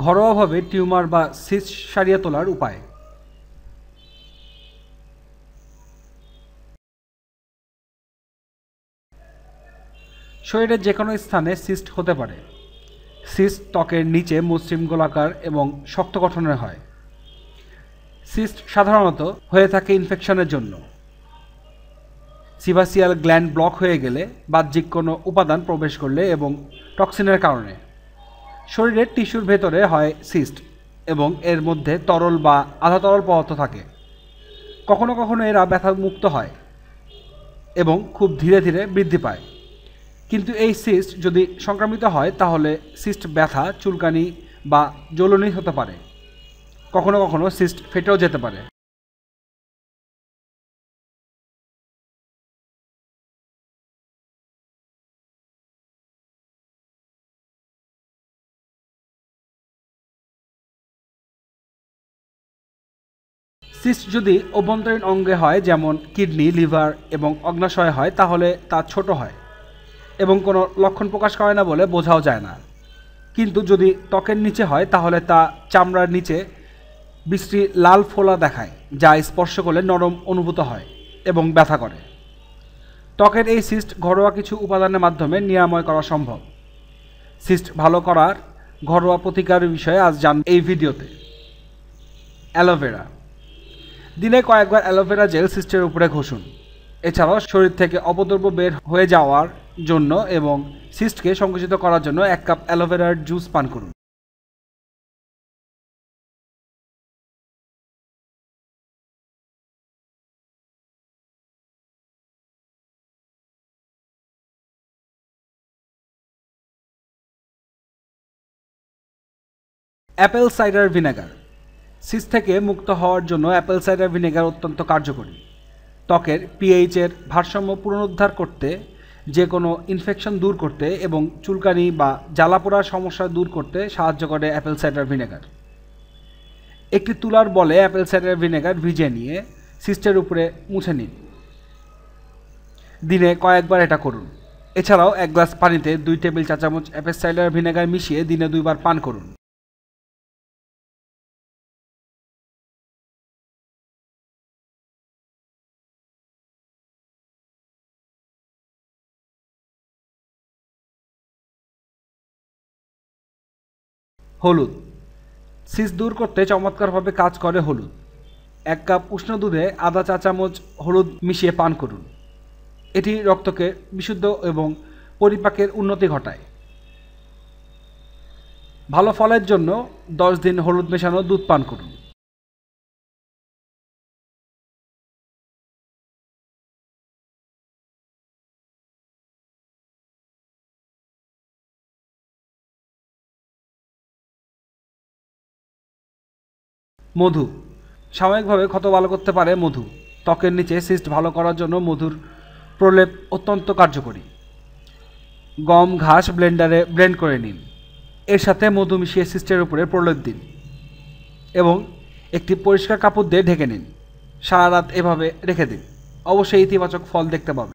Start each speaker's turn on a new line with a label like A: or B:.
A: ঘরোয়াভাবে টিউমার বা সিস্ট সারিয়ে তোলার উপায়। শরীরের যে কোনো স্থানে সিস্ট হতে পারে। সিস্ট ত্বকের নিচে মসৃণ গোলাকার এবং শক্ত গঠনের হয়। সিস্ট সাধারণত হয়ে থাকে ইনফেকশনের জন্য, সিবাসিয়াল গ্ল্যান্ড ব্লক হয়ে গেলে, বাহ্যিক কোনো উপাদান প্রবেশ করলে এবং টক্সিনের কারণে। শরীরের টিস্যুর ভেতরে হয় সিস্ট এবং এর মধ্যে তরল বা আধা তরল পদার্থ থাকে। কখনো কখনো এরা ব্যথামুক্ত হয় এবং খুব ধীরে ধীরে বৃদ্ধি পায়। কিন্তু এই সিস্ট যদি সংক্রামিত হয় তাহলে সিস্ট ব্যথা, চুলকানি বা জ্বলনি হতে পারে। কখনো কখনো সিস্ট ফেটেও যেতে পারে। সিস্ট যদি অভ্যন্তরীণ অঙ্গে হয়, যেমন কিডনি, লিভার এবং অগ্নাশয়ে হয়, তাহলে তা ছোট হয় এবং কোনো লক্ষণ প্রকাশ করে না বলে বোঝাও যায় না। কিন্তু যদি ত্বকের নিচে হয় তাহলে তা চামড়ার নিচে বিশ্রী লাল ফোলা দেখায়, যা স্পর্শ করলে নরম অনুভূত হয় এবং ব্যথা করে। ত্বকের এই সিস্ট ঘরোয়া কিছু উপাদানের মাধ্যমে নিরাময় করা সম্ভব। সিস্ট ভালো করার ঘরোয়া প্রতিকারের বিষয়ে আজ জানব এই ভিডিওতে। অ্যালোভেরা। দিনে কয়েকবার অ্যালোভেরা জেল সিস্টের উপরে ঘষুন। এছাড়াও শরীর থেকে অপদ্রব্য বের হয়ে যাওয়ার জন্য এবং সিস্টকে সংকুচিত করার জন্য 1 কাপ অ্যালোভেরার জুস পান করুন। Apple cider vinegar. সিস্ট থেকে মুক্ত হওয়ার জন্য অ্যাপেল সাইডার ভিনেগার অত্যন্ত কার্যকরী। ত্বকের পিএইচের ভারসাম্য পুনরুদ্ধার করতে, যে কোনো ইনফেকশন দূর করতে এবং চুলকানি বা জ্বালাপোড়ার সমস্যা দূর করতে সাহায্য করে অ্যাপেল সাইডার ভিনেগার। একটি তুলার বলে অ্যাপেল সাইডার ভিনেগার ভিজিয়ে নিয়ে সিস্টের উপরে মুছে নিন। দিনে কয়েকবার এটা করুন। এছাড়াও 1 গ্লাস পানিতে 2 টেবিল চা চামচ অ্যাপেল সাইডার ভিনেগার মিশিয়ে দিনে 2 বার পান করুন। হলুদ। সিস্ট দূর করতে চমৎকারভাবে কাজ করে হলুদ। 1 কাপ উষ্ণ দুধে আধা চা চামচ হলুদ মিশিয়ে পান করুন। এটি রক্তকে বিশুদ্ধ এবং পরিপাকের উন্নতি ঘটায়। ভালো ফলের জন্য 10 দিন হলুদ মেশানো দুধ পান করুন। মধু। সাময়িকভাবে ক্ষত ভালো করতে পারে মধু। ত্বকের নিচে সিস্ট ভালো করার জন্য মধুর প্রলেপ অত্যন্ত কার্যকরী। গম, ঘাস ব্লেন্ডারে ব্লেন্ড করে নিন। এর সাথে মধু মিশিয়ে সিস্টের উপরে প্রলেপ দিন এবং একটি পরিষ্কার কাপড় দিয়ে ঢেকে নিন। সারা রাত এভাবে রেখে দিন। অবশ্যই ইতিবাচক ফল দেখতে পাবেন।